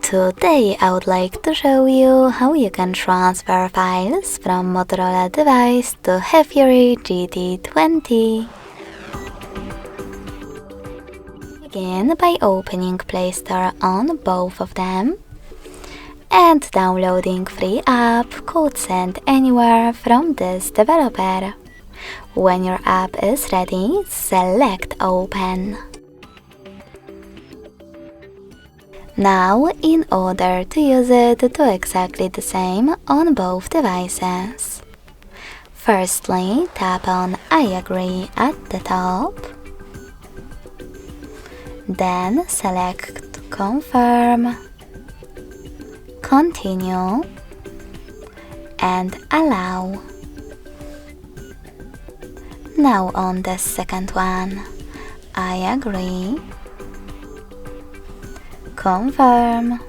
Today I would like to show you how you can transfer files from Motorola Device to Hafury GT20. Begin by opening Play Store on both of them and downloading free app called Send Anywhere from this developer. When your app is ready, select Open. Now, in order to use it, do exactly the same on both devices. Firstly, tap on I agree at the top. Then select Confirm, Continue, and Allow. Now on the second one, I agree, Confirm,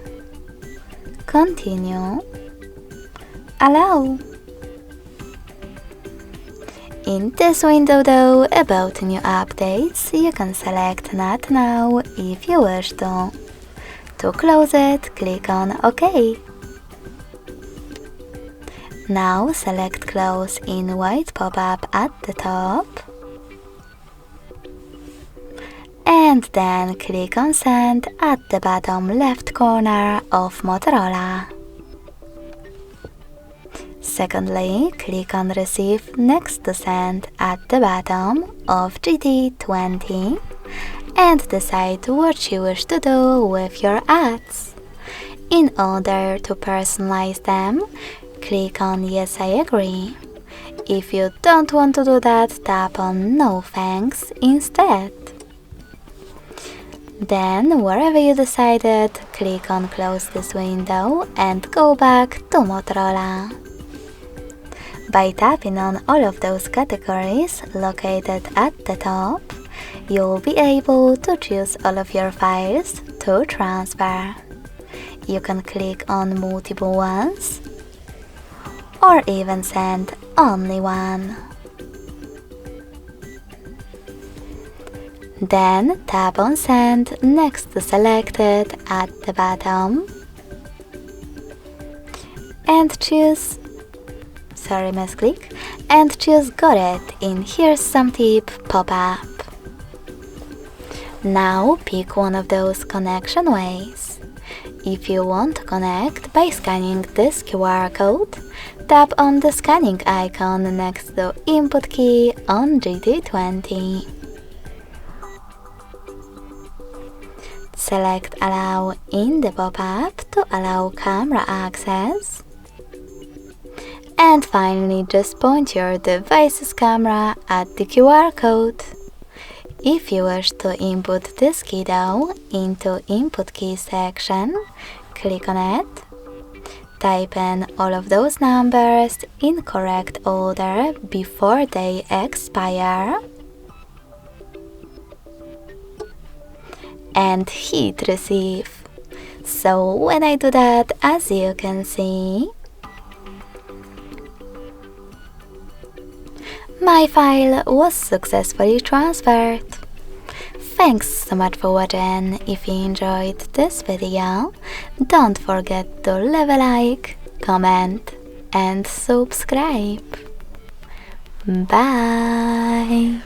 Continue, Allow. In this window though, about new updates, you can select Not Now if you wish to. To close it, click on OK. Now select Close in white pop-up at the top. And then click on Send at the bottom left corner of Motorola. Secondly, click on Receive next to Send at the bottom of GT20 and decide what you wish to do with your ads. In order to personalize them, click on Yes, I agree. If you don't want to do that, tap on No thanks instead. Then, wherever you decided, click on Close this window and go back to Motorola. By tapping on all of those categories located at the top, you'll be able to choose all of your files to transfer. You can click on multiple ones, or even send only one. Then tap on Send next to Selected at the bottom and choose and choose Got It in Here's Some Tip pop-up. Now pick one of those connection ways. If you want to connect by scanning this QR code, tap on the scanning icon next to Input key on GT20. Select Allow in the pop-up to allow camera access. And finally, just point your device's camera at the QR code. If you wish to input this key though into Input key section, click on it. Type in all of those numbers in correct order before they expire. And hit Receive. So when I do that, as you can see, my file was successfully transferred. Thanks so much for watching. If you enjoyed this video, don't forget to leave a like, comment and subscribe. Bye!